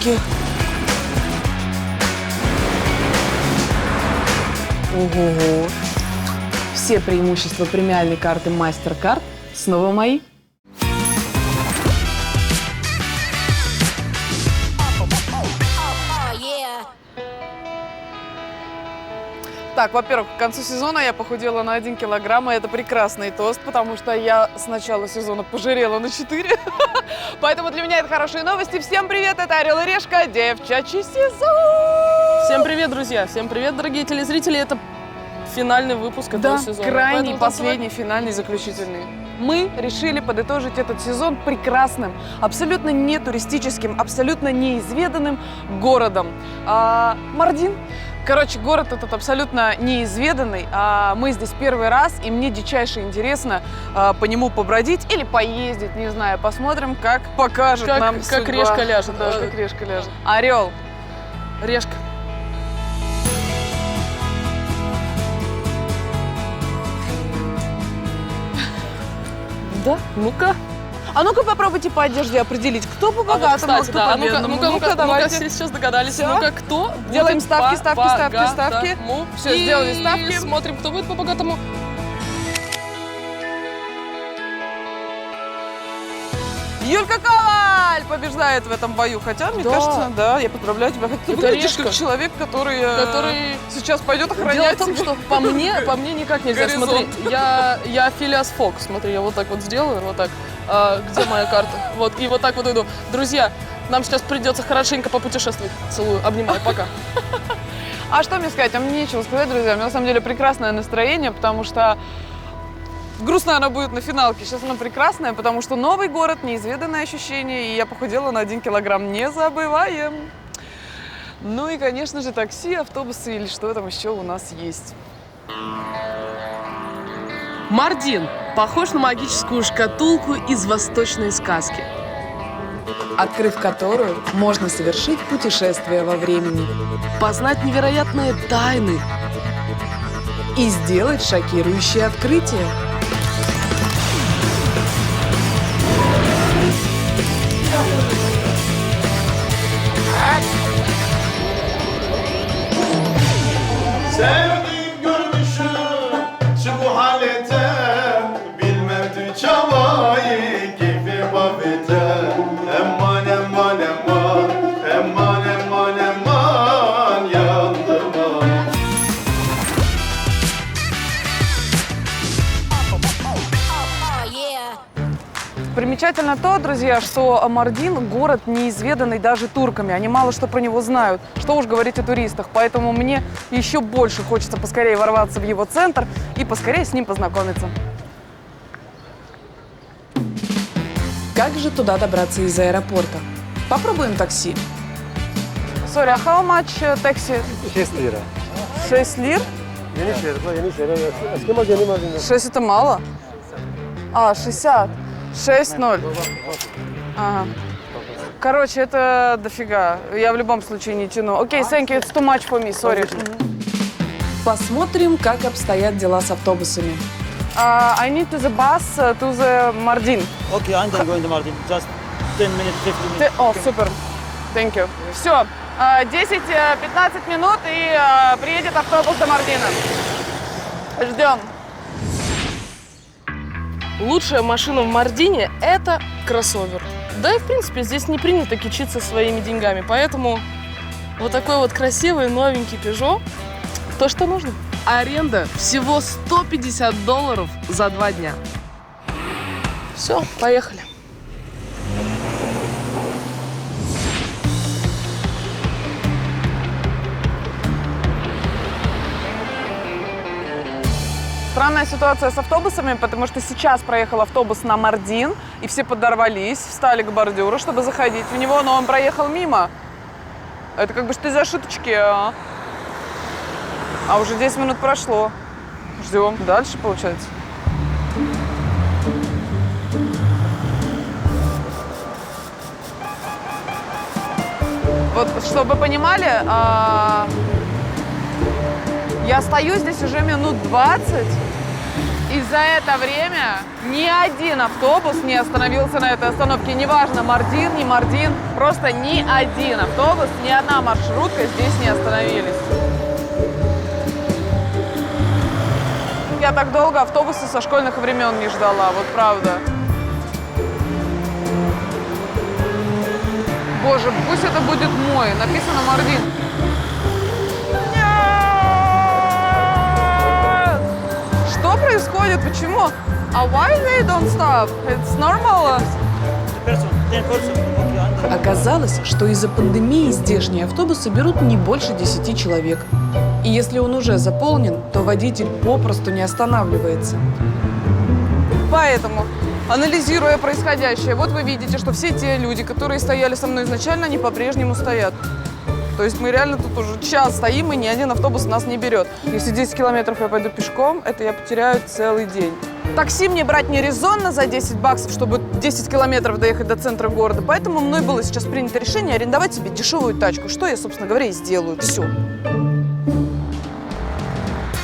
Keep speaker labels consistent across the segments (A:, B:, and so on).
A: маленьких. Ого-го. Все преимущества премиальной карты MasterCard снова мои. Так, во-первых, к концу сезона я похудела на 1 килограмм, и это прекрасный тост, потому что я с начала сезона пожирела на 4. Поэтому для меня это хорошие новости. Всем привет, это Орел и Решка, девчачий сезон!
B: Всем привет, друзья! Всем привет, дорогие телезрители! Это финальный выпуск этого сезона.
A: Крайний, последний, финальный, заключительный. Мы решили подытожить этот сезон прекрасным, абсолютно не туристическим, абсолютно неизведанным городом. Мардин. Короче, город этот абсолютно неизведанный. Мы здесь первый раз, и мне дичайше интересно по нему побродить или поездить, не знаю. Посмотрим, как покажет нам судьба.
B: Как решка ляжет.
A: Да, как решка ляжет. Орел.
B: Решка. Да? Ну-ка.
A: А ну-ка попробуйте по одежде определить, кто по богатому,
B: кстати,
A: кто
B: да.
A: по бедному. Ну-ка, давайте.
B: Все сейчас догадались.
A: Всё.
B: Ну-ка, кто
A: Делаем
B: будет
A: ставки,
B: по
A: ставки, ставки, ставки.
B: богатому.
A: Все, сделали ставки.
B: Смотрим, кто будет по богатому.
A: Юлька Коваль побеждает в этом бою. Хотя, мне кажется, да, я поздравляю тебя. Хотя ты выглядишь как человек, который сейчас пойдет охранять.
B: Дело в том, что по мне никак нельзя.
A: Горизонт.
B: Смотри, я Филиас Фок. Смотри, я вот так вот сделаю, вот так. Где моя карта? Вот, и вот так вот иду. Друзья, нам сейчас придется хорошенько попутешествовать. Целую, обнимаю, пока.
A: А что мне сказать? А мне нечего сказать, друзья. У меня на самом деле прекрасное настроение, потому что грустно оно будет на финалке. Сейчас оно прекрасное, потому что новый город, неизведанное ощущение, и я похудела на 1 килограмм. Не забываем. Ну и, конечно же, такси, автобусы или что там еще у нас есть.
B: Мардин похож на магическую шкатулку из восточной сказки,
A: Открыв которую, можно совершить путешествие во времени
B: познать невероятные тайны.
A: и сделать шокирующее открытие.
C: Sevdiğim görmüşüm şu bu halete bilmem çabayı keyfi babete emman emman emman emman emman emman yandım ah.
A: Примечательно то, друзья, что Мардин – город неизведанный даже турками. Они мало что про него знают, что уж говорить о туристах. Поэтому мне еще больше хочется поскорее ворваться в его центр и поскорее с ним познакомиться. Как же туда добраться из аэропорта? Попробуем такси. Sorry, how much taxi?
D: 6 lira.
A: 6 лир?
D: Yeni şehir, yeni şehir. Eski mal yeni mal.
A: 6 это мало? 60. 6-0. Ага. Короче, это дофига. Я в любом случае не тяну. Окей, thank you, it's too much for me, sorry. Посмотрим, как обстоят дела с автобусами. I need to the bus to the Mardin.
E: Okay, I'm going to Mardin. Just 10 minutes, 15 minutes.
A: О, супер. Thank you. Все, 10-15 минут и приедет автобус до Мардина. Ждем.
B: Лучшая машина в Мардине – это кроссовер. Да и, в принципе, здесь не принято кичиться своими деньгами, поэтому вот такой вот красивый новенький Peugeot – то, что нужно. Аренда всего $150 за 2 дня. Все, поехали.
A: Странная ситуация с автобусами, потому что сейчас проехал автобус на Мардин, и все подорвались, встали к бордюру, чтобы заходить в него, но он проехал мимо. Это как бы что за шуточки, а? А уже 10 минут прошло. Ждем. Дальше, получается. Вот, чтобы вы понимали, я стою здесь уже минут 20, И за это время ни один автобус не остановился на этой остановке. Неважно, Мардин, не Мардин. Просто ни один автобус, ни одна маршрутка здесь не остановились. Я так долго автобусы со школьных времен не ждала, вот правда. Боже, пусть это будет мой. Написано Мардин. Что происходит? Почему? А why they don't stop? It's normal.
E: Person, 10 person. Okay, under.
A: Оказалось, что из-за пандемии здешние автобусы берут не больше 10 человек. И если он уже заполнен, то водитель попросту не останавливается. Поэтому, анализируя происходящее, вот вы видите, что все те люди, которые стояли со мной изначально, они по-прежнему стоят. То есть мы реально тут уже час стоим, и ни один автобус нас не берет. Если 10 километров я пойду пешком, это я потеряю целый день. Такси мне брать не резонно за 10 баксов, чтобы 10 километров доехать до центра города. Поэтому мной было сейчас принято решение арендовать себе дешевую тачку. Что я, собственно говоря, и сделаю. Все.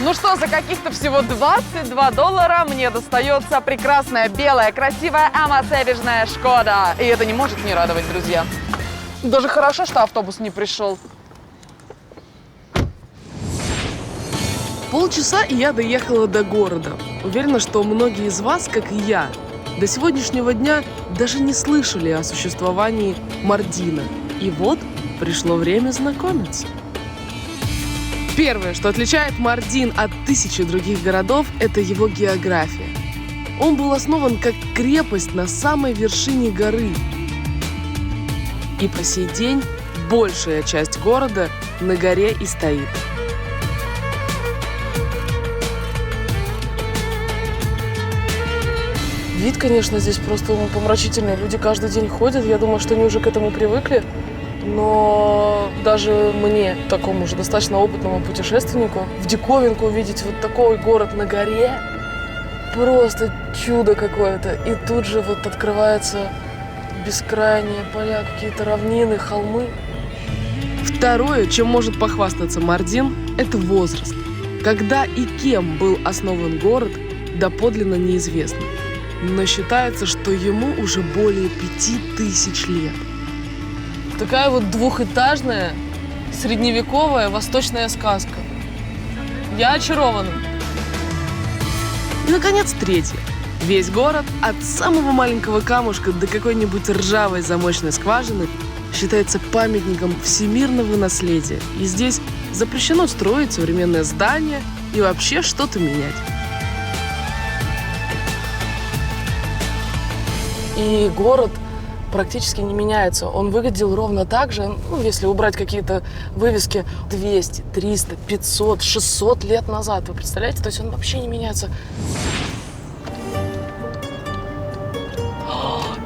A: Ну что, за каких-то всего $22 мне достается прекрасная, белая, красивая, амосевижная Шкода. И это не может не радовать, друзья. Даже хорошо, что автобус не пришел.
B: Полчаса, и я доехала до города. Уверена, что многие из вас, как и я, до сегодняшнего дня даже не слышали о существовании Мардина. И вот пришло время знакомиться. Первое, что отличает Мардин от тысячи других городов, это его география. Он был основан как крепость на самой вершине горы. И по сей день большая часть города на горе и стоит. Вид, конечно, здесь просто помрачительный. Люди каждый день ходят. Я думаю, что они уже к этому привыкли. Но даже мне, такому же достаточно опытному путешественнику, в диковинку увидеть вот такой город на горе — просто чудо какое-то. И тут же вот открываются бескрайние поля, какие-то равнины, холмы. Второе, чем может похвастаться Мардин, это возраст. Когда и кем был основан город, доподлинно неизвестно. Но считается, что ему уже более 5000 лет. Такая вот двухэтажная, средневековая восточная сказка. Я очарована. И, наконец, третье. Весь город, от самого маленького камушка до какой-нибудь ржавой замочной скважины, считается памятником всемирного наследия. И здесь запрещено строить современное здание и вообще что-то менять. И город практически не меняется. Он выглядел ровно так же, если убрать какие-то вывески 200, 300, 500, 600 лет назад. Вы представляете? То есть он вообще не меняется.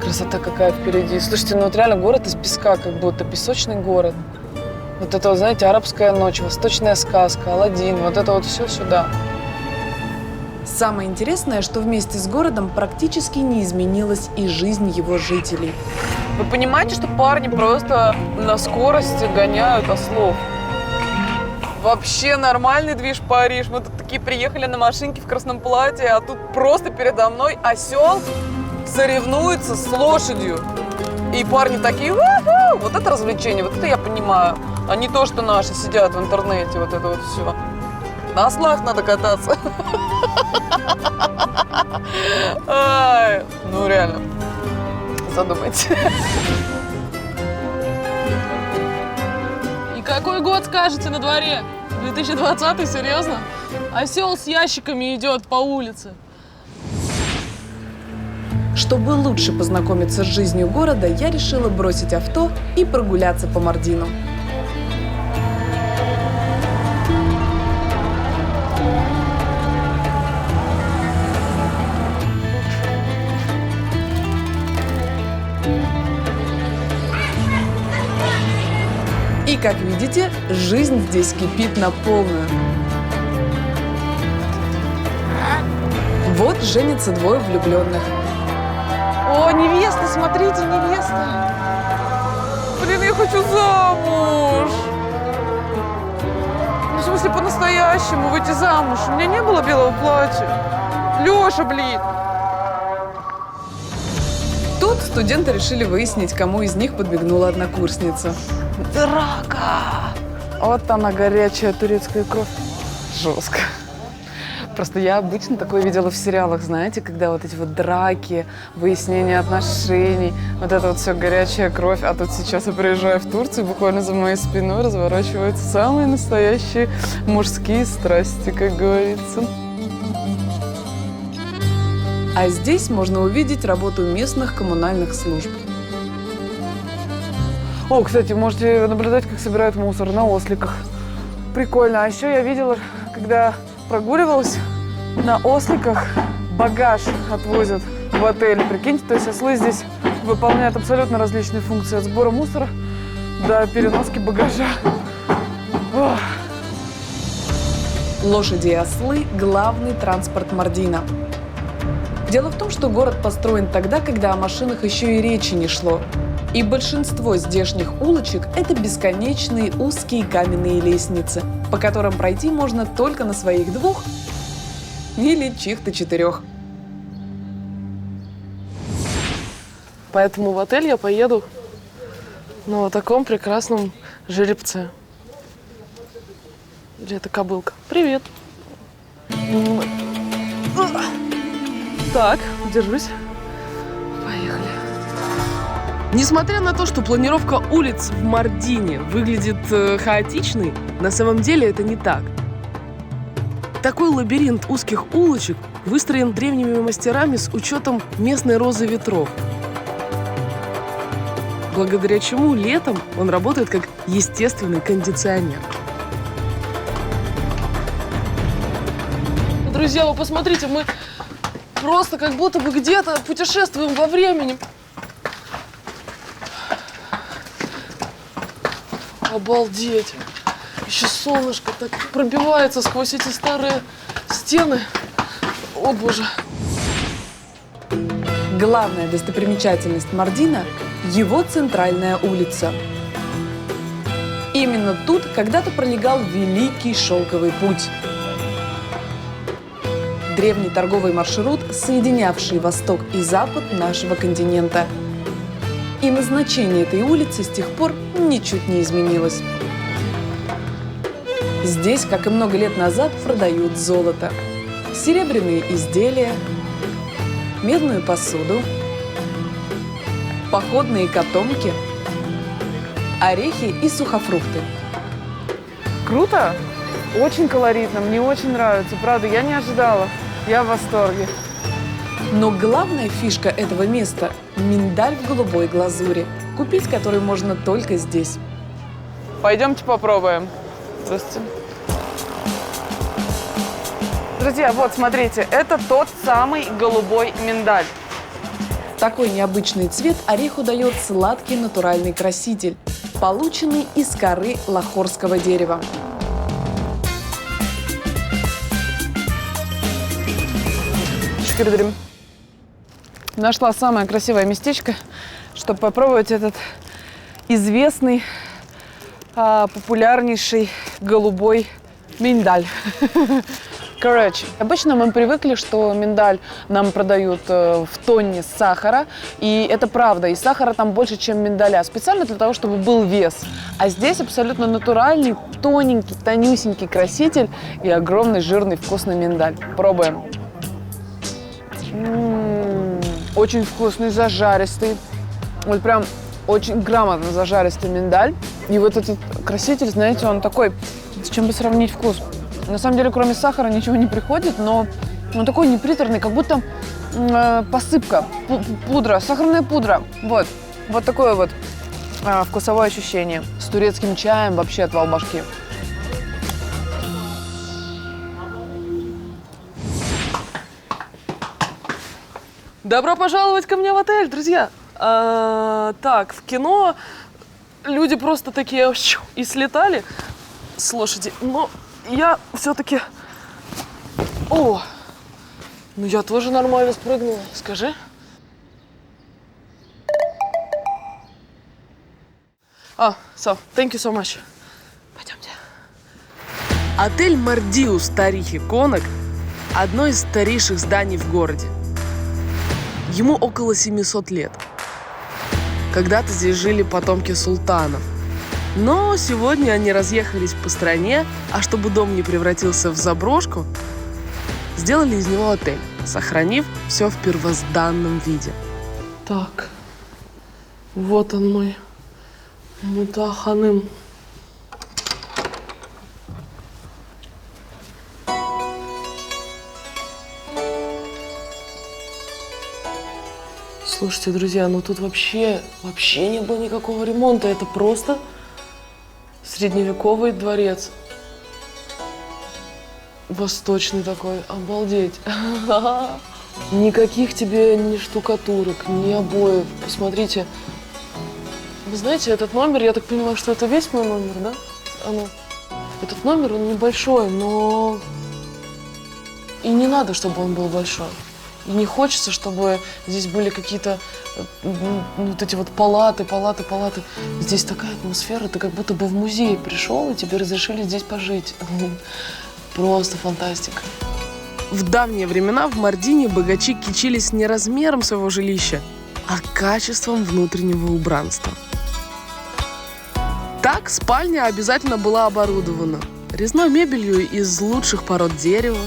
B: Красота какая впереди. Слушайте, ну вот реально город из песка, как будто песочный город. Вот это вот, знаете, арабская ночь, восточная сказка, Аладдин, вот это вот все сюда.
A: Самое интересное, что вместе с городом практически не изменилась и жизнь его жителей. Вы понимаете, что парни просто на скорости гоняют ослов? Вообще нормальный движ Париж. Мы тут такие приехали на машинке в красном платье, а тут просто передо мной осел соревнуется с лошадью. И парни такие: «У-ху!» Вот это развлечение, вот это я понимаю. А не то, что наши сидят в интернете, вот это вот все. На ослах надо кататься. Ай, ну реально, задумайтесь.
B: И какой год, скажете, на дворе? 2020-й, серьезно? Осел с ящиками идет по улице.
A: Чтобы лучше познакомиться с жизнью города, я решила бросить авто и прогуляться по Мардину. И, как видите, жизнь здесь кипит на полную. Вот женятся двое влюбленных. О, невеста, смотрите, невеста. Блин, я хочу замуж. Ну, в смысле, по-настоящему выйти замуж. У меня не было белого платья. Лёша, блин! Тут студенты решили выяснить, кому из них подбегнула однокурсница. Драка! Вот она, горячая турецкая кровь. Жестко. Просто я обычно такое видела в сериалах, знаете, когда вот эти вот драки, выяснение отношений, вот это вот все горячая кровь. А тут сейчас я приезжаю в Турцию, буквально за моей спиной разворачиваются самые настоящие мужские страсти, как говорится. А здесь можно увидеть работу местных коммунальных служб. О, кстати, можете наблюдать, как собирают мусор на осликах. Прикольно. А еще я видела, когда прогуливалась, на осликах багаж отвозят в отель. Прикиньте, то есть ослы здесь выполняют абсолютно различные функции. От сбора мусора до переноски багажа. Ох. Лошади и ослы – главный транспорт Мардина. Дело в том, что город построен тогда, когда о машинах еще и речи не шло. И большинство здешних улочек – это бесконечные узкие каменные лестницы, по которым пройти можно только на своих двух или чьих-то четырех.
B: Поэтому в отель я поеду на вот таком прекрасном жеребце. Где эта кобылка? Привет. Так, держусь. Поехали. Несмотря на то, что планировка улиц в Мардине выглядит хаотичной, на самом деле это не так. Такой лабиринт узких улочек выстроен древними мастерами с учетом местной розы ветров, благодаря чему летом он работает как естественный кондиционер. Друзья, вы посмотрите, мы просто как будто бы где-то путешествуем во времени. Обалдеть! Еще солнышко так пробивается сквозь эти старые стены. О, боже!
A: Главная достопримечательность Мардина – его центральная улица. Именно тут когда-то пролегал Великий Шелковый путь. Древний торговый маршрут, соединявший восток и запад нашего континента. И назначение этой улицы с тех пор ничуть не изменилось. Здесь, как и много лет назад, продают золото, серебряные изделия, медную посуду, походные котомки, орехи и сухофрукты. Круто! Очень колоритно, мне очень нравится. Правда, я не ожидала. Я в восторге. Но главная фишка этого места – миндаль в голубой глазури, купить который можно только здесь. Пойдемте попробуем. Здравствуйте. Друзья, вот смотрите, это тот самый голубой миндаль. Такой необычный цвет ореху дает сладкий натуральный краситель, полученный из коры лахорского дерева. Нашла самое красивое местечко, чтобы попробовать этот известный, популярнейший голубой миндаль. Короче, обычно мы привыкли, что миндаль нам продают в тонне сахара, и это правда, и сахара там больше, чем миндаля, специально для того, чтобы был вес. А здесь абсолютно натуральный, тоненький, тонюсенький краситель и огромный жирный вкусный миндаль. Пробуем. Очень вкусный, зажаристый. Вот прям очень грамотно зажаристый миндаль. И вот этот краситель, знаете, он такой, с чем бы сравнить вкус. На самом деле, кроме сахара ничего не приходит, но он такой неприторный, как будто посыпка, пудра, сахарная пудра. Вот такое вот вкусовое ощущение. С турецким чаем вообще отвал башки.
B: Добро пожаловать ко мне в отель, друзья! Так, в кино люди просто такие и слетали с лошади, но я все-таки... О, ну я тоже нормально спрыгнула, скажи. So, thank you so much. Пойдемте. Отель Мардиус Тарихи Конак одно из старейших зданий в городе. Ему около 700 лет. Когда-то здесь жили потомки султанов. Но сегодня они разъехались по стране, а чтобы дом не превратился в заброшку, сделали из него отель, сохранив все в первозданном виде. Так, вот он мой Мутаханым. Слушайте, друзья, ну тут вообще не было никакого ремонта. Это просто средневековый дворец. Восточный такой, обалдеть. Никаких тебе ни штукатурок, ни обоев. Посмотрите. Вы знаете, этот номер, я так понимаю, что это весь мой номер, да? Этот номер, он небольшой, но и не надо, чтобы он был большой. И не хочется, чтобы здесь были какие-то вот эти вот палаты. Здесь такая атмосфера, ты как будто бы в музей пришел, и тебе разрешили здесь пожить. Просто фантастика. В давние времена в Мардине богачи кичились не размером своего жилища, а качеством внутреннего убранства. Так спальня обязательно была оборудована резной мебелью из лучших пород дерева,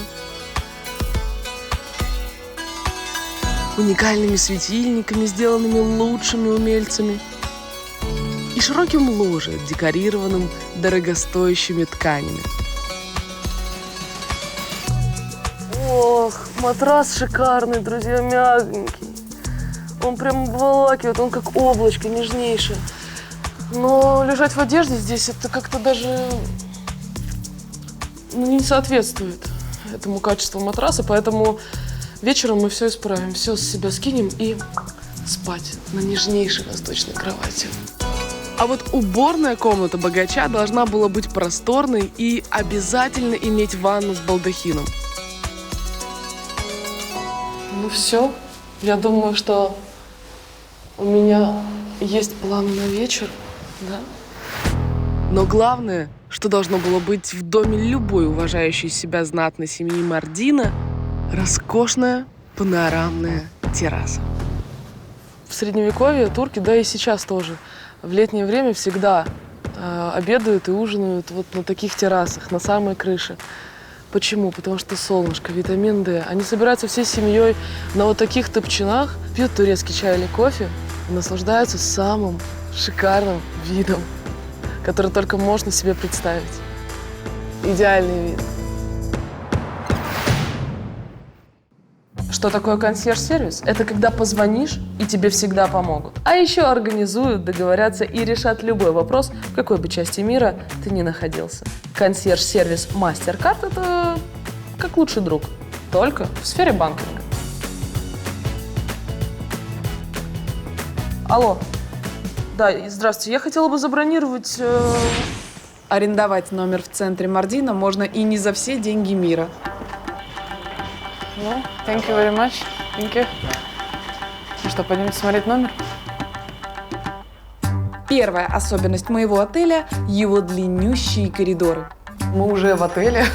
B: уникальными светильниками, сделанными лучшими умельцами, и широким ложем, декорированным дорогостоящими тканями. Ох, матрас шикарный, друзья, мягенький. Он прям обволакивает, он как облачко, нежнейшее. Но лежать в одежде здесь это как-то даже не соответствует этому качеству матраса, поэтому вечером мы все исправим, все с себя скинем и спать на нежнейшей восточной кровати. А вот уборная комната богача должна была быть просторной и обязательно иметь ванну с балдахином. Ну все, я думаю, что у меня есть план на вечер, да? Но главное, что должно было быть в доме любой уважающей себя знатной семьи Мардина, роскошная панорамная терраса. В Средневековье турки, да и сейчас тоже, в летнее время всегда обедают и ужинают вот на таких террасах, на самой крыше. Почему? Потому что солнышко, витамин D. Они собираются всей семьей на вот таких топчинах, пьют турецкий чай или кофе и наслаждаются самым шикарным видом, который только можно себе представить. Идеальный вид. Что такое консьерж-сервис? Это когда позвонишь, и тебе всегда помогут. А еще организуют, договорятся и решат любой вопрос, в какой бы части мира ты ни находился. Консьерж-сервис MasterCard – это как лучший друг, только в сфере банкинга. Алло. Да, здравствуйте. Я хотела бы забронировать…
A: Арендовать номер в центре Мардина можно и не за все деньги мира.
B: Ну, thank you very much. Thank you. Ну что, пойдем смотреть номер?
A: Первая особенность моего отеля – его длиннющие коридоры.
B: Мы уже в отеле,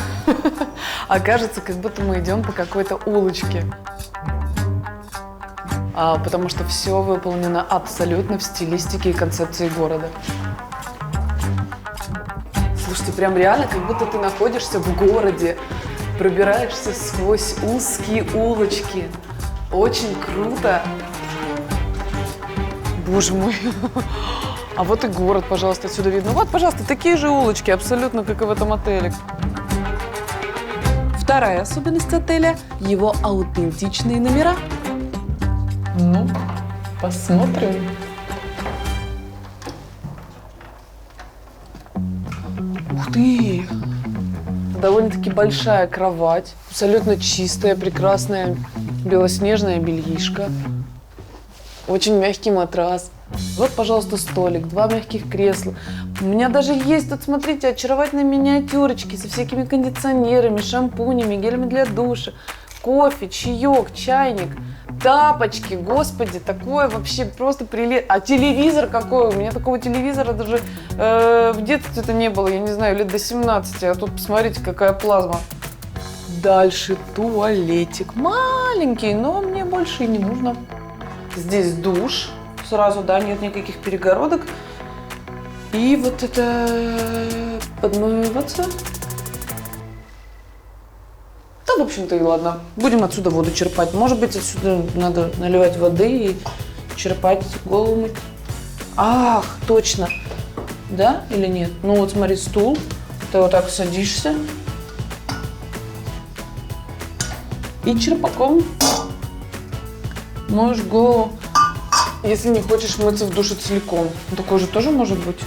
B: а кажется, как будто мы идем по какой-то улочке. Потому что все выполнено абсолютно в стилистике и концепции города. Слушайте, прям реально, как будто ты находишься в городе, пробираешься сквозь узкие улочки. Очень круто. Боже мой. А вот и город, пожалуйста, отсюда видно. Вот, пожалуйста, такие же улочки, абсолютно, как и в этом отеле.
A: Вторая особенность отеля – его аутентичные номера.
B: Ну, посмотрим. Ух ты! Довольно-таки большая кровать, абсолютно чистая, прекрасная белоснежная бельишко. Очень мягкий матрас. Вот, пожалуйста, столик, 2 мягких кресла. У меня даже есть тут, смотрите, очаровательные миниатюрочки со всякими кондиционерами, шампунями, гелями для душа, кофе, чаек, чайник, тапочки. Господи, такое вообще просто прелестно. А телевизор какой? У меня такого телевизора даже в детстве-то не было, я не знаю, лет до 17. А тут посмотрите, какая плазма.
A: Дальше туалетик. Маленький, но мне больше и не нужно. Здесь душ. Сразу, да, нет никаких перегородок. И вот это подмываться. Да, в общем-то, и ладно. Будем отсюда воду черпать. Может быть, отсюда надо наливать воды и черпать, голову мыть. Ах, точно. Да или нет? Ну вот смотри, стул. Ты вот так садишься. И черпаком моешь голову. Если не хочешь мыться в душе целиком. Такое же тоже может быть.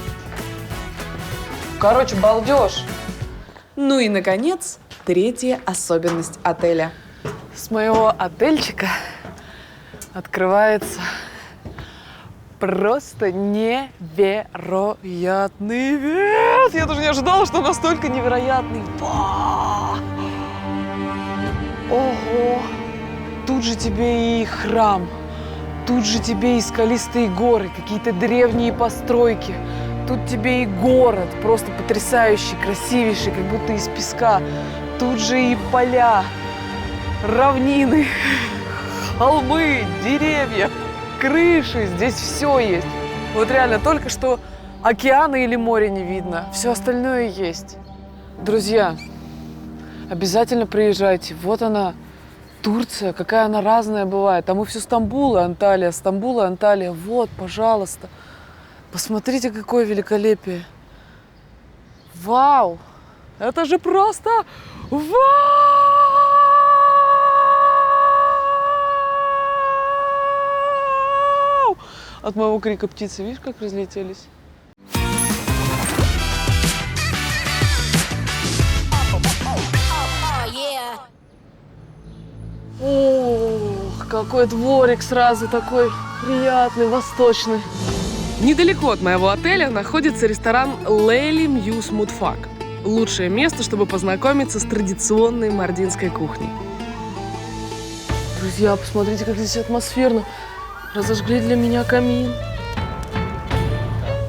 A: Короче, балдеж. Ну и, наконец, третья особенность отеля. С моего отельчика открывается просто невероятный вид. Я даже не ожидала, что настолько невероятный. Ва! Ого! Тут же тебе и храм, тут же тебе и скалистые горы, какие-то древние постройки. Тут тебе и город, просто потрясающий, красивейший, как будто из песка. Тут же и поля, равнины, холмы, деревья, крыши. Здесь все есть. Вот реально, только что океана или моря не видно. Все остальное есть. Друзья, обязательно приезжайте. Вот она, Турция, какая она разная бывает. Там и все Стамбул и Анталия, Стамбул и Анталия. Вот, пожалуйста. Посмотрите, какое великолепие. Вау! Это же просто вау! От моего крика птицы, видишь, как разлетелись? Ох, какой дворик сразу такой приятный, восточный. Недалеко от моего отеля находится ресторан Лейли Мьюз Мутфак. Лучшее место, чтобы познакомиться с традиционной мардинской кухней. Друзья, посмотрите, как здесь атмосферно. Разожгли для меня камин.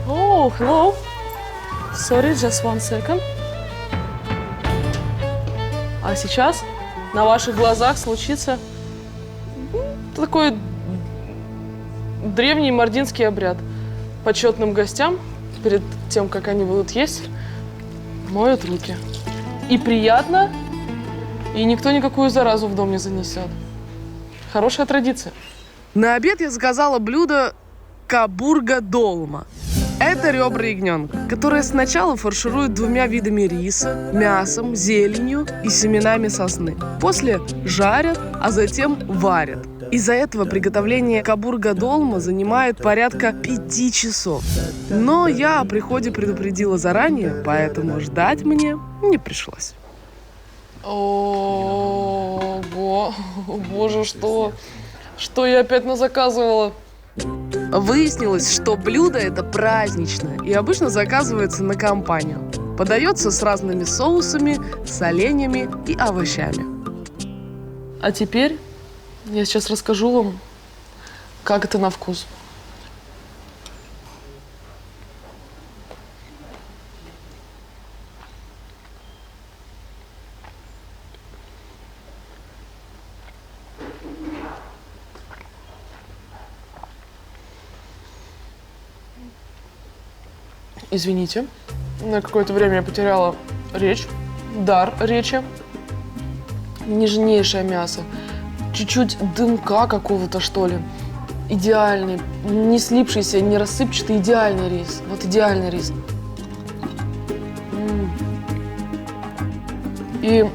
A: О, hello. Sorry, just one second. А сейчас на ваших глазах случится такой древний мардинский обряд. Почетным гостям, перед тем, как они будут есть, моют руки. И приятно, и никто никакую заразу в дом не занесет. Хорошая традиция. На обед я заказала блюдо кабурга долма. Это ребра ягненка, которые сначала фаршируют 2 видами риса, мясом, зеленью и семенами сосны. После жарят, а затем варят. Из-за этого приготовление кабурга долма занимает порядка 5 часов. Но я о приходе предупредила заранее, поэтому ждать мне не пришлось. Ого, боже, что я опять назаказывала? Выяснилось, что блюдо это праздничное и обычно заказывается на компанию. Подается с разными соусами, соленьями и овощами. А теперь я сейчас расскажу вам, как это на вкус. Извините, на какое-то время я потеряла речь, дар речи. Нежнейшее мясо, чуть-чуть дымка какого-то, что ли. Идеальный, не слипшийся, не рассыпчатый, идеальный рис. Вот идеальный рис. И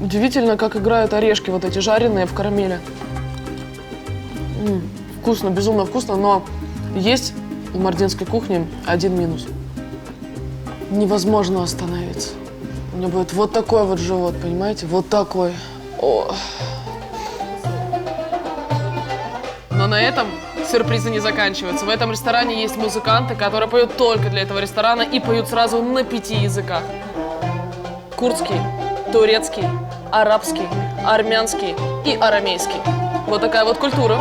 A: удивительно, как играют орешки вот эти жареные в карамели. Вкусно, безумно вкусно, но есть в мардинской кухне один минус. Невозможно остановиться. У меня будет вот такой вот живот, понимаете? Вот такой. О. Но на этом сюрпризы не заканчиваются. В этом ресторане есть музыканты, которые поют только для этого ресторана и поют сразу на 5 языках. Курдский, турецкий, арабский, армянский и арамейский. Вот такая вот культура.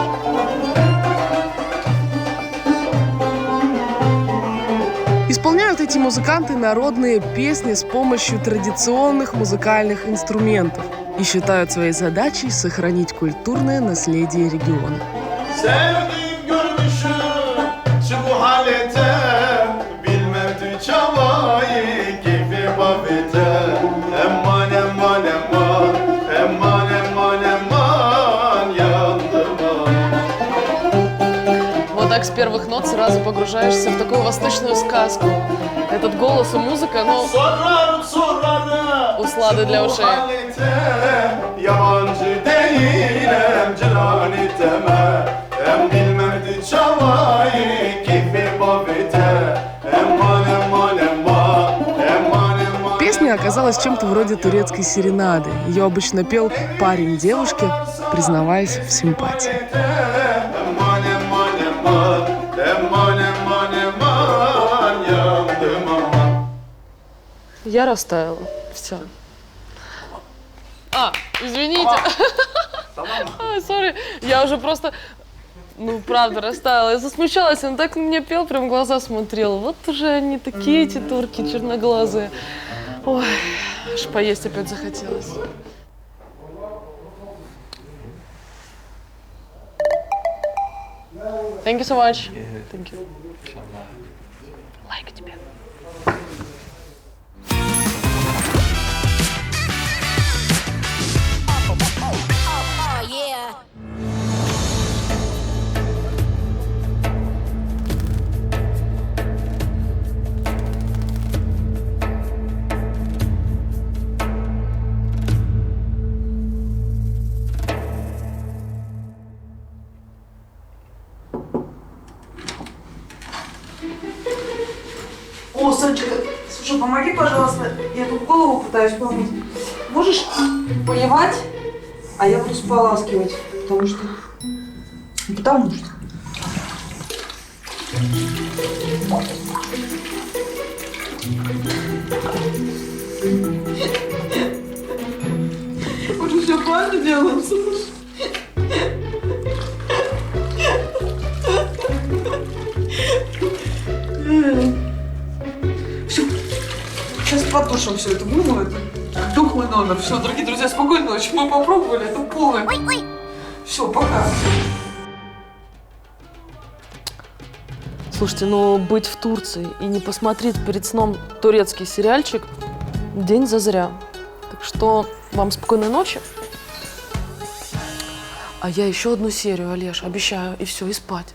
B: Исполняют эти музыканты народные песни с помощью традиционных музыкальных инструментов и считают своей задачей сохранить культурное наследие региона.
C: Sevdiğim görmüşüm şu bu halete bilmem çavayı keyfi babete emman emman emman emman emman emman yandım
B: Вот так с первых нот сразу погружаешься в такую восточную сказку. Этот голос и музыка, ну,
C: sorarım sorarım
B: услады для ушей.
C: halete yabancı değilim cilani teme em bilmem çavayı keyfi babete emman emman emman emman emman.
B: Песня оказалась чем-то вроде турецкой серенады. Ее обычно пел парень девушке, признаваясь в симпатии.
C: Emman emman emman emman emman emman yandım aman.
B: Я растаяла. Все. Извините. Сори, я уже просто, ну, правда, растаяла. Я засмущалась, он так на меня пел, прям в глаза смотрел. Вот уже они такие, эти турки черноглазые. Ой, аж поесть опять захотелось. Thank you so much. Thank you. Лайк тебе.
A: О, Сонечка, слушай, помоги, пожалуйста. Я тут голову пытаюсь помыть. Можешь поливать, а я буду споласкивать, потому что... Потому что... Мы же все правильно делаем, слушай. Все. Сейчас потушим все это. Думаю, это тухлый номер. Все, дорогие друзья, спокойной ночи. Мы попробовали, это полное. Все, пока.
B: Слушайте, ну быть в Турции и не посмотреть перед сном турецкий сериальчик – день зазря. Так что вам спокойной ночи. А я еще одну серию, Олеж, обещаю, и все, и спать.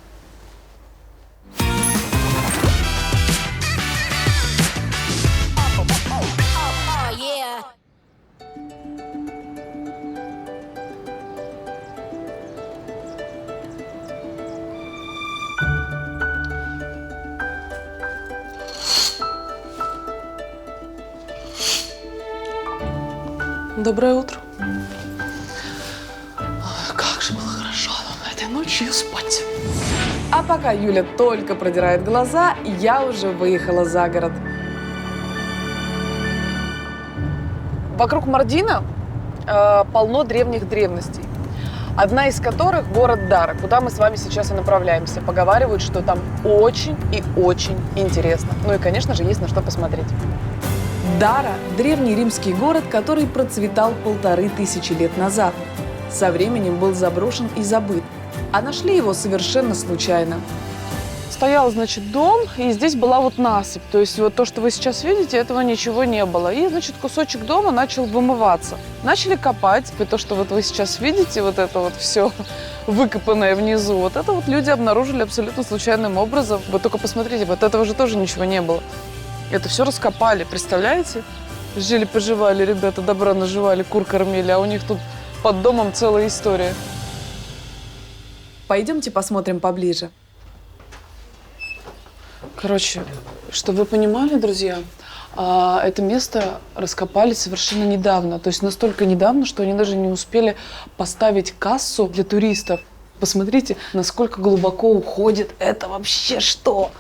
B: Доброе утро. Как же было хорошо этой ночью спать.
A: А пока Юля только продирает глаза, я уже выехала за город. Вокруг Мардина полно древних древностей. Одна из которых – город Дара, куда мы с вами сейчас и направляемся. Поговаривают, что там очень и очень интересно. Ну и, конечно же, есть на что посмотреть. Дара – древний римский город, который процветал 1500 лет назад. Со временем был заброшен и забыт, а нашли его совершенно случайно. Стоял, значит, дом, и здесь была вот насыпь. То есть вот то, что вы сейчас видите, этого ничего не было. И, значит, кусочек дома начал вымываться. Начали копать, и то, что вот вы сейчас видите, вот это вот все выкопанное внизу, вот это вот люди обнаружили абсолютно случайным образом. Вы только посмотрите, вот этого же тоже ничего не было. Это все раскопали, представляете? Жили-поживали, ребята, добра наживали, кур кормили, а у них тут под домом целая история. Пойдемте посмотрим поближе. Короче, чтобы вы понимали, друзья, это место раскопали совершенно недавно. То есть настолько недавно, что они даже не успели поставить кассу для туристов. Посмотрите, насколько глубоко уходит это вообще что?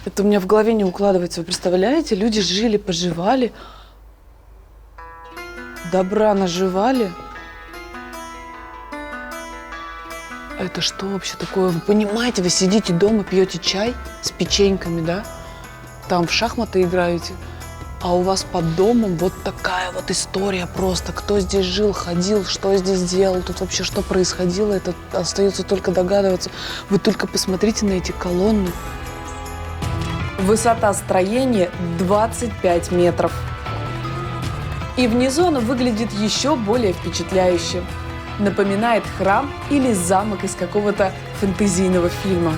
A: Это у меня в голове не укладывается. Вы представляете? Люди жили, поживали, добра наживали. Это что вообще такое? Вы понимаете, вы сидите дома, пьете чай с печеньками, да? там в шахматы играете, а у вас под домом вот такая вот история просто. Кто здесь жил, ходил, что здесь делал, тут вообще что происходило, это остается только догадываться. Вы только посмотрите на эти колонны. Высота строения 25 метров. И внизу оно выглядит еще более впечатляюще. Напоминает храм или замок из какого-то фэнтезийного фильма.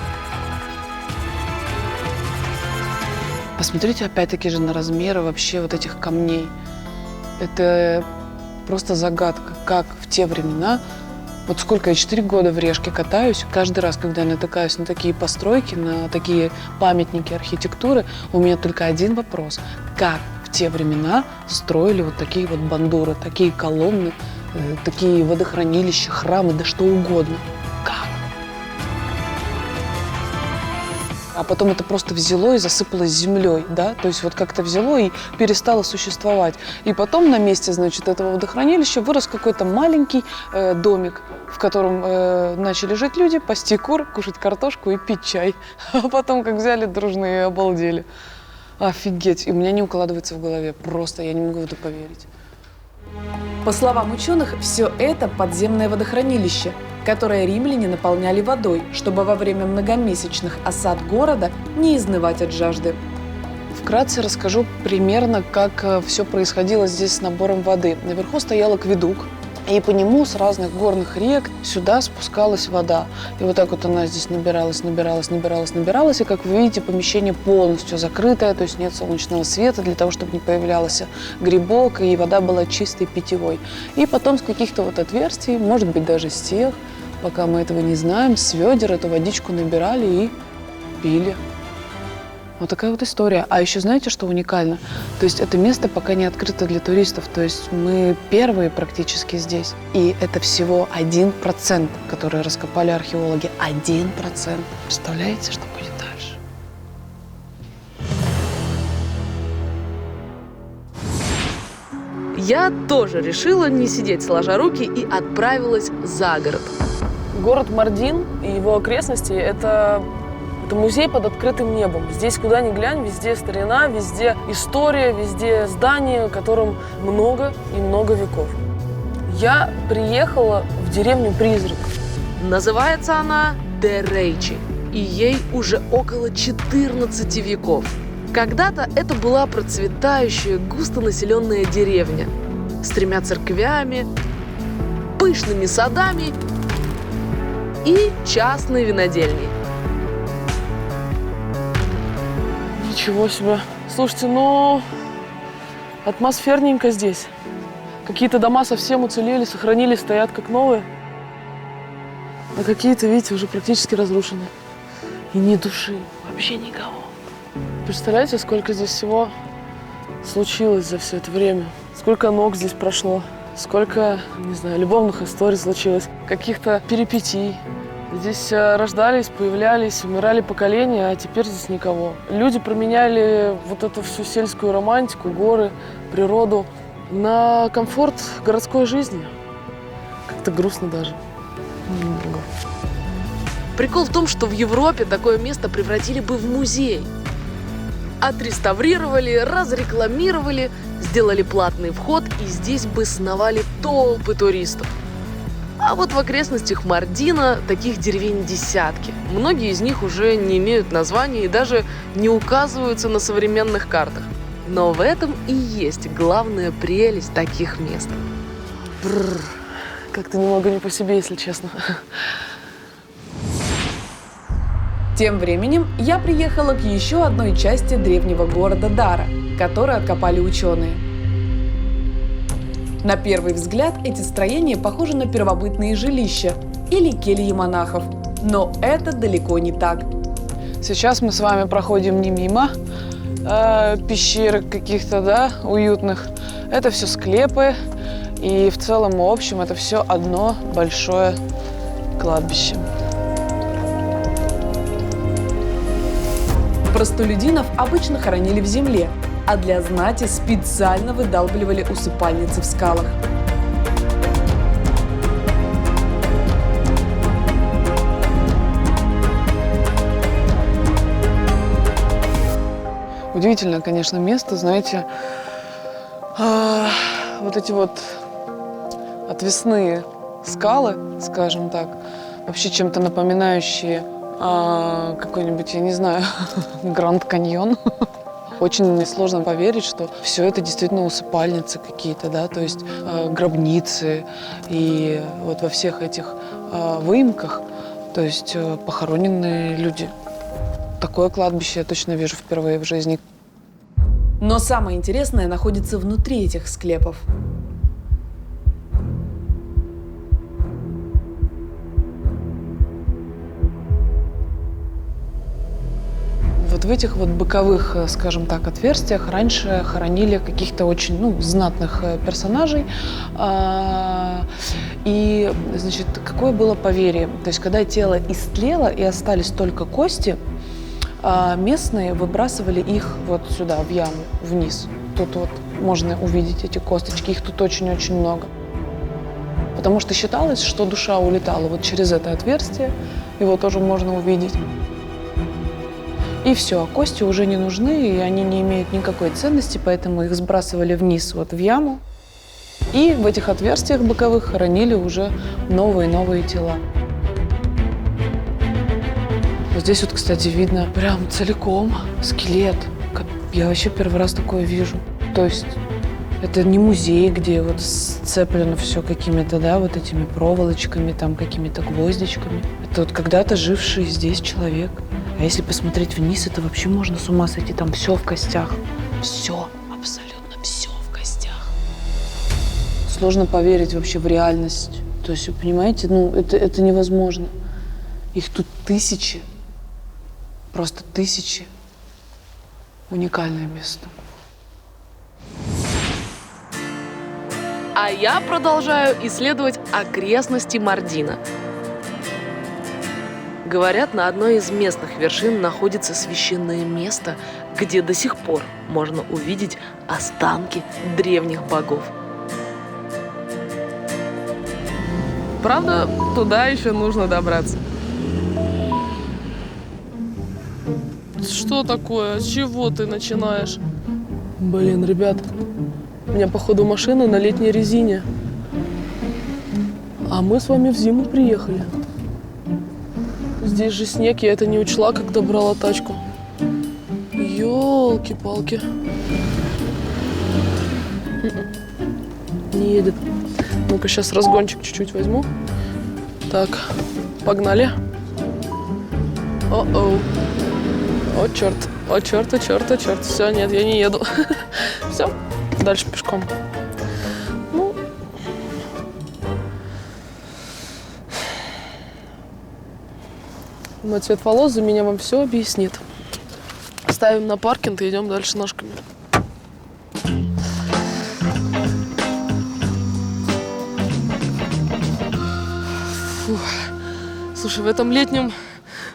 A: Посмотрите опять-таки же на размеры вообще вот этих камней. Это просто загадка, как в те времена. Вот сколько я 4 года в Решке катаюсь, каждый раз, когда я натыкаюсь на такие постройки, на такие памятники архитектуры, у меня только один вопрос. Как в те времена строили вот такие вот бандуры, такие колонны, такие водохранилища, храмы, да что угодно? Как? А потом это просто взяло и засыпалось землей, да? То есть вот как-то взяло и перестало существовать. И потом на месте, значит, этого водохранилища вырос какой-то маленький домик, в котором начали жить люди, пасти кур, кушать картошку и пить чай. А потом как взяли дружно и обалдели. Офигеть! И у меня не укладывается в голове. Просто я не могу в это поверить. По словам ученых, все это подземное водохранилище, которое римляне наполняли водой, чтобы во время многомесячных осад города не изнывать от жажды. Вкратце расскажу примерно, как все происходило здесь с набором воды. Наверху стоял акведук, и по нему с разных горных рек сюда спускалась вода. И вот так вот она здесь набиралась, и, как вы видите, помещение полностью закрытое, то есть нет солнечного света для того, чтобы не появлялся грибок, и вода была чистой питьевой. И потом с каких-то вот отверстий, может быть, даже с тех, пока мы этого не знаем, с ведер эту водичку набирали и пили. Вот такая вот история. А еще знаете, что уникально? То есть это место пока не открыто для туристов. То есть мы первые практически здесь. И это всего 1%, который раскопали археологи. 1%. Представляете, что будет дальше?
B: Я тоже решила не сидеть сложа руки и отправилась за город. Город Мардин и его окрестности – это музей под открытым небом. Здесь куда ни глянь, везде старина, везде история, везде здания, которым много и много веков. Я приехала в деревню-призрак. Называется она Де-Рейчи, и ей уже около 14 веков. Когда-то это была процветающая, густонаселенная деревня с 3 церквями, пышными садами и частной винодельней. Ничего себе. Слушайте, ну, атмосферненько здесь. Какие-то дома совсем уцелели, сохранились, стоят как новые. А какие-то, видите, уже практически разрушены. И ни души, вообще никого. Представляете, сколько здесь всего случилось за все это время? Сколько ног здесь прошло, сколько, не знаю, любовных историй случилось, каких-то перипетий. Здесь рождались, появлялись, умирали поколения, а теперь здесь никого. Люди променяли вот эту всю сельскую романтику, горы, природу на комфорт городской жизни. Как-то грустно даже. Прикол в том, что в Европе такое место превратили бы в музей. Отреставрировали, разрекламировали, сделали платный вход, и здесь бы сновали толпы туристов. А вот в окрестностях Мардина таких деревень десятки. Многие из них уже не имеют названия и даже не указываются на современных картах. Но в этом и есть главная прелесть таких мест. Бррр, как-то немного не по себе, если честно.
A: Тем временем я приехала к еще одной части древнего города Дара, которую откопали ученые. На первый взгляд эти строения похожи на первобытные жилища или кельи монахов, но это далеко не так.
F: Сейчас мы с вами проходим не мимо пещерок каких-то, да, уютных. Это все склепы, и в целом и общем это все одно большое кладбище.
A: Простолюдинов обычно хоронили в земле, а для знати специально выдалбливали усыпальницы в скалах.
F: Удивительное, конечно, место, знаете. Вот эти вот отвесные скалы, скажем так, вообще чем-то напоминающие какой-нибудь, я не знаю, Гранд Каньон. Очень сложно поверить, что все это действительно усыпальницы какие-то, да, то есть гробницы. И вот во всех этих выемках, то есть похороненные люди. Такое кладбище я точно вижу впервые в жизни.
G: Но самое интересное находится внутри этих склепов.
F: Вот в этих вот боковых, скажем так, отверстиях раньше хоронили каких-то очень, знатных персонажей. И, значит, какое было поверье? То есть, когда тело истлело и остались только кости, местные выбрасывали их вот сюда, в яму, вниз. Тут вот можно увидеть эти косточки, их тут очень-очень много. Потому что считалось, что душа улетала вот через это отверстие, его тоже можно увидеть. И все, а кости уже не нужны, и они не имеют никакой ценности, поэтому их сбрасывали вниз, вот в яму. И в этих отверстиях боковых хоронили уже новые тела. Вот здесь вот, кстати, видно прям целиком скелет. Я вообще первый раз такое вижу. То есть это не музей, где вот сцеплено все какими-то, да, вот этими проволочками, там какими-то гвоздичками. Это вот когда-то живший здесь человек. А если посмотреть вниз, это вообще можно с ума сойти. Там все в костях. Все, абсолютно все в костях. Сложно поверить вообще в реальность. То есть, вы понимаете, это невозможно. Их тут тысячи. Просто тысячи. Уникальное место.
B: А я продолжаю исследовать окрестности Мардина. Говорят, на одной из местных вершин находится священное место, где до сих пор можно увидеть останки древних богов. Правда, туда еще нужно добраться. Что такое? С чего ты начинаешь? Блин, ребят, у меня, походу, машина на летней резине. А мы с вами в зиму приехали. Здесь же снег, я это не учла, когда брала тачку. Ёлки-палки. Не едет. Ну-ка, сейчас разгончик чуть-чуть возьму. Так, погнали. О-оу. О, черт. О, черт, о, черт, о, черт. Все, нет, я не еду. Все, дальше пешком. Ну. Мой цвет волос за меня вам все объяснит. Ставим на паркинг и идем дальше ножками. Фух. Слушай, в этом летнем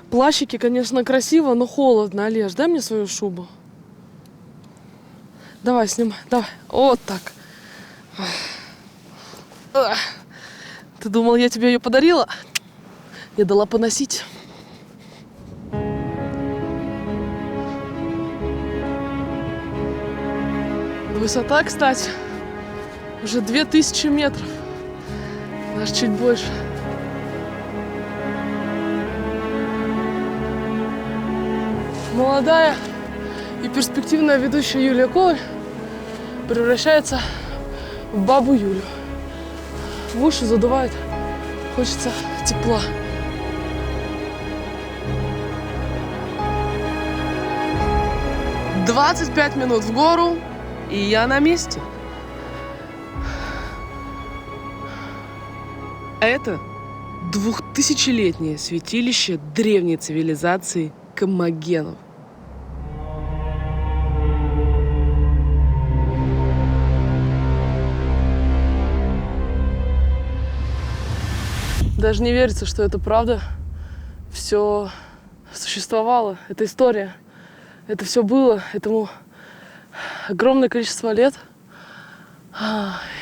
B: плащике, конечно, красиво, но холодно. Олеж, дай мне свою шубу. Давай, снимай, давай. Вот так. Ты думал, я тебе ее подарила? Я дала поносить. Высота, кстати, уже 2000 метров. Даже чуть больше. Молодая и перспективная ведущая Юлия Коваль превращается в бабу Юлю. В уши задувает, хочется тепла. «25 минут в гору, и я на месте». Это 2000-летнее святилище древней цивилизации коммогенов. Даже не верится, что это правда. Все существовало, это история. Это все было, этому огромное количество лет,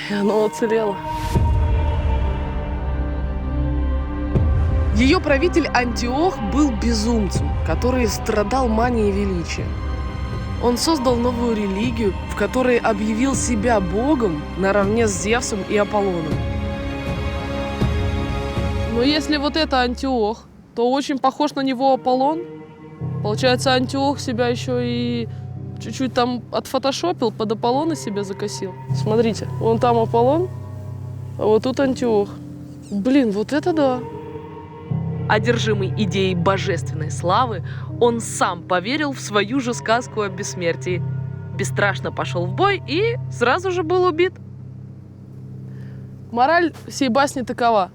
B: и оно уцелело. Ее правитель Антиох был безумцем, который страдал манией величия. Он создал новую религию, в которой объявил себя богом наравне с Зевсом и Аполлоном. Но если вот это Антиох, то очень похож на него Аполлон. Получается, Антиох себя еще и чуть-чуть там отфотошопил, под Аполлона себе закосил. Смотрите, вон там Аполлон, а вот тут Антиох. Блин, вот это да.
H: Одержимый идеей божественной славы, он сам поверил в свою же сказку о бессмертии. Бесстрашно пошел в бой и сразу же был убит.
B: Мораль всей басни такова.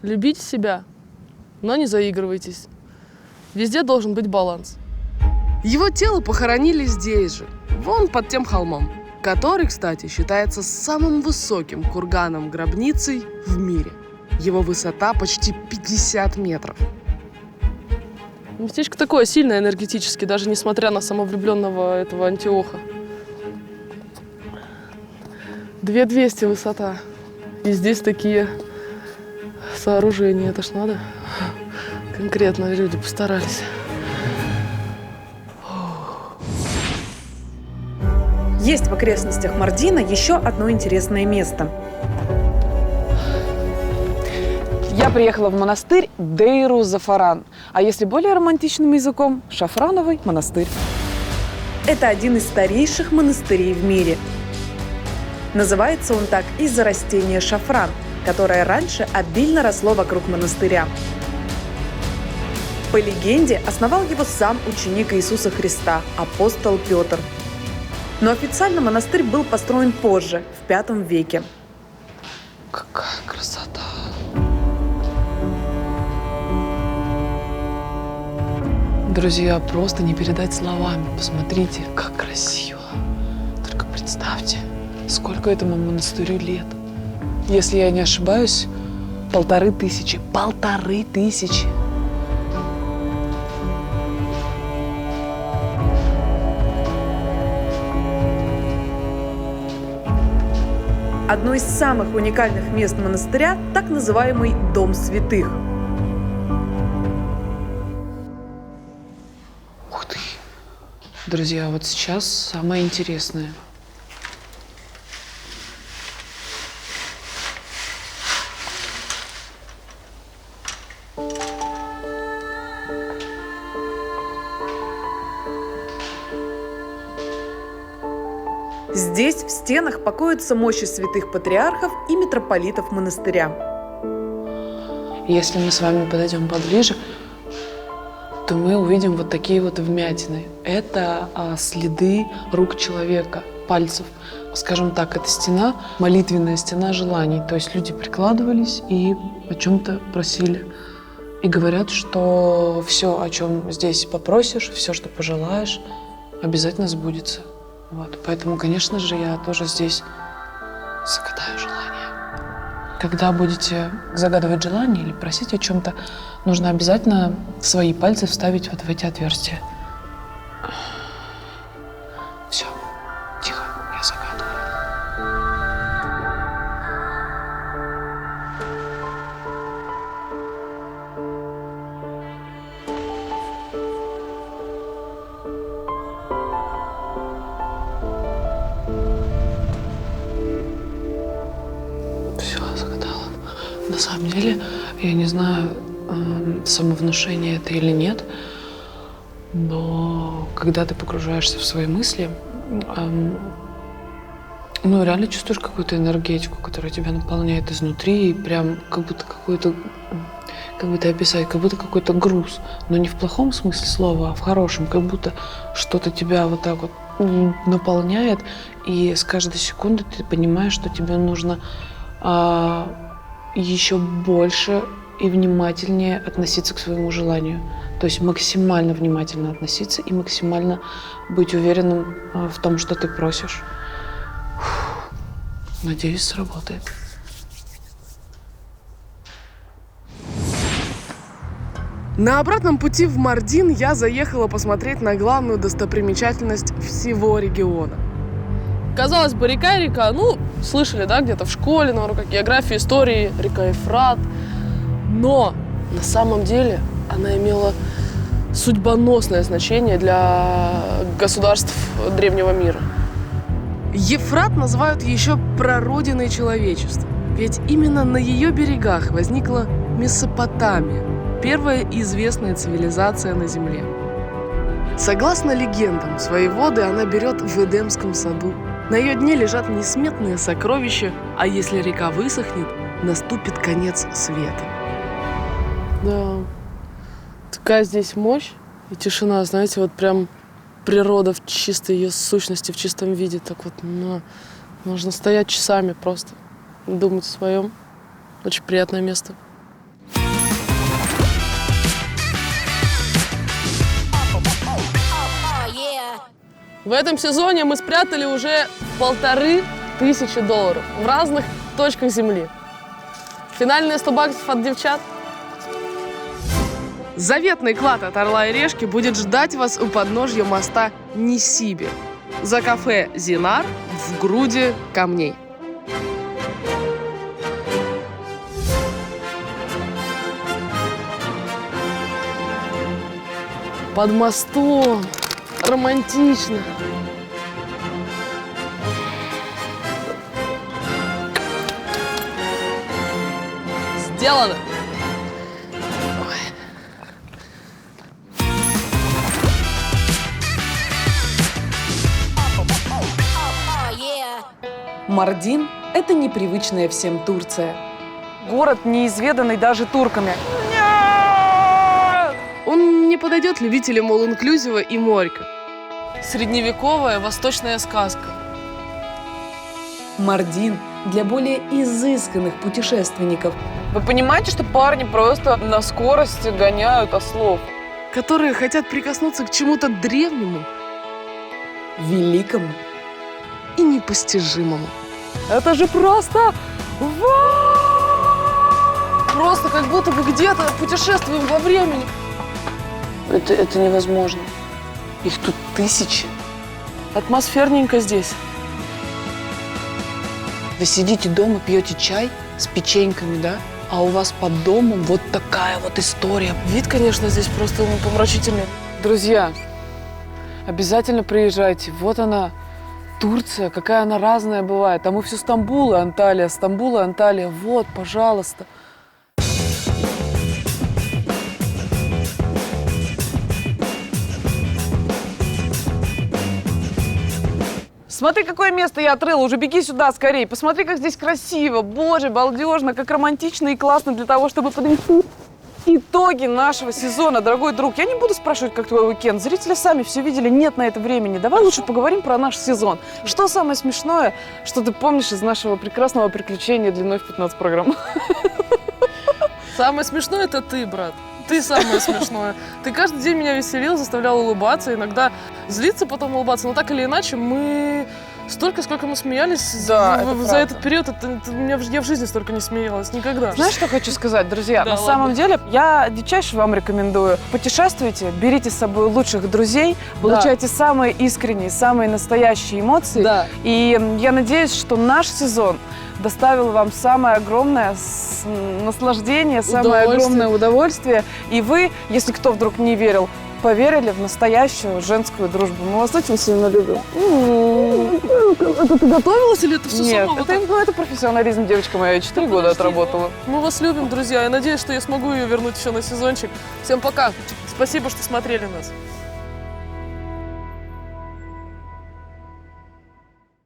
B: Любите себя, но не заигрывайтесь. Везде должен быть баланс. Его тело похоронили здесь же, вон под тем холмом, который, кстати, считается самым высоким курганом-гробницей в мире. Его высота почти 50 метров. Местечко такое сильное энергетически, даже несмотря на самовлюбленного этого Антиоха. 2200 высота. И здесь такие сооружения. Это ж надо. Конкретно люди постарались.
G: Есть в окрестностях Мардина еще одно интересное место.
F: Я приехала в монастырь Дейру-Зафаран, а если более романтичным языком – Шафрановый монастырь.
G: Это один из старейших монастырей в мире. Называется он так из-за растения шафран, которое раньше обильно росло вокруг монастыря. По легенде, основал его сам ученик Иисуса Христа, апостол Петр. Но официально монастырь был построен позже, в V веке.
F: Какая красота! Друзья, просто не передать словами. Посмотрите, как красиво. Только представьте, сколько этому монастырю лет. Если я не ошибаюсь, 1500. 1500!
G: Одно из самых уникальных мест монастыря – так называемый Дом святых.
F: Ух ты! Друзья, вот сейчас самое интересное.
G: Здесь в стенах покоятся мощи святых патриархов и митрополитов монастыря.
F: Если мы с вами подойдем поближе, то мы увидим вот такие вот вмятины. Это следы рук человека, пальцев. Скажем так, это стена, молитвенная стена желаний. То есть люди прикладывались и о чем-то просили. И говорят, что все, о чем здесь попросишь, все, что пожелаешь, обязательно сбудется. Вот. Поэтому, конечно же, я тоже здесь загадаю желание. Когда будете загадывать желание или просить о чем-то, нужно обязательно свои пальцы вставить вот в эти отверстия. Все, тихо, я загадываю. Все, загадала. На самом деле, я не знаю, самовнушение это или нет, но когда ты погружаешься в свои мысли, ну, реально чувствуешь какую-то энергетику, которая тебя наполняет изнутри, и прям как будто какой-то, как бы это описать, как будто какой-то груз, но не в плохом смысле слова, а в хорошем, как будто что-то тебя вот так вот наполняет, и с каждой секунды ты понимаешь, что тебе нужно еще больше и внимательнее относиться к своему желанию. То есть максимально внимательно относиться и максимально быть уверенным в том, что ты просишь. Фух. Надеюсь, сработает.
B: На обратном пути в Мардин я заехала посмотреть на главную достопримечательность всего региона. Казалось бы, река и река, ну, слышали, да, где-то в школе, на уроках географии, истории, река Ефрат. Но на самом деле она имела судьбоносное значение для государств древнего мира. Евфрат называют еще прародиной человечества, ведь именно на ее берегах возникла Месопотамия, первая известная цивилизация на Земле. Согласно легендам, свои воды она берет в Эдемском саду. На ее дне лежат несметные сокровища, а если река высохнет, наступит конец света. Да, такая здесь мощь и тишина, знаете, вот прям природа в чистой ее сущности, в чистом виде. Так вот, можно стоять часами просто, думать о своем. Очень приятное место. В этом сезоне мы спрятали уже $1500 в разных точках Земли. Финальные 100 баксов от девчат. Заветный клад от Орла и Решки будет ждать вас у подножья моста Нисибе за кафе «Зинар» в груди камней. Под мостом. Романтично. Сделано.
G: Мардин – это непривычная всем Турция.
A: Город, неизведанный даже турками.
B: Он не подойдет любителям all-inclusive и морька. Средневековая восточная сказка.
G: Мардин для более изысканных путешественников,
A: Вы понимаете, что парни просто на скорости гоняют ослов?
B: Которые хотят прикоснуться к чему-то древнему
G: великому.
B: и непостижимому.
A: Это же просто...
B: Просто как будто бы где-то путешествуем во времени.
F: Это невозможно. Их тут тысячи.
B: Атмосферненько здесь.
F: Вы сидите дома, пьете чай с печеньками, да? А у вас под домом вот такая вот история.
B: Вид, конечно, здесь просто помрачительный.
F: Друзья, обязательно приезжайте. Вот она, Турция, какая она разная бывает. А мы все Стамбул и Анталия, Стамбул и Анталия. Вот, пожалуйста.
A: Смотри, какое место я отрыла, уже беги сюда скорее. Посмотри, как здесь красиво, боже, балдежно, как романтично и классно для того, чтобы подвести итоги нашего сезона, дорогой друг. Я не буду спрашивать, как твой уикенд. Зрители сами все видели, нет на это времени. Давай лучше поговорим про наш сезон. Что самое смешное, что ты помнишь из нашего прекрасного приключения длиной в 15 программ?
B: Самое смешное – это ты, брат. Ты самое смешное. Ты каждый день меня веселил, заставлял улыбаться, иногда злиться, потом улыбаться. Но так или иначе, мы столько, сколько мы смеялись
A: Да,
B: за этот период, я в жизни столько не смеялась, никогда.
A: Знаешь, что хочу сказать, друзья?
B: Да,
A: На
B: ладно.
A: самом деле, я дичайше вам рекомендую. Путешествуйте, берите с собой лучших друзей, получайте самые искренние, самые настоящие эмоции.
B: Да.
A: И я надеюсь, что наш сезон доставил вам самое огромное наслаждение, самое
B: Удовольствие.
A: огромное удовольствие. И вы, если кто вдруг не верил, поверили в настоящую женскую дружбу. Мы вас очень сильно любим.
B: Это ты готовилась или это все
A: Нет,
B: сама?
A: это профессионализм, девочка моя. Я 4 года отработала.
B: Мы вас любим, друзья. Я надеюсь, что я смогу ее вернуть еще на сезончик. Всем пока. Спасибо, что смотрели нас.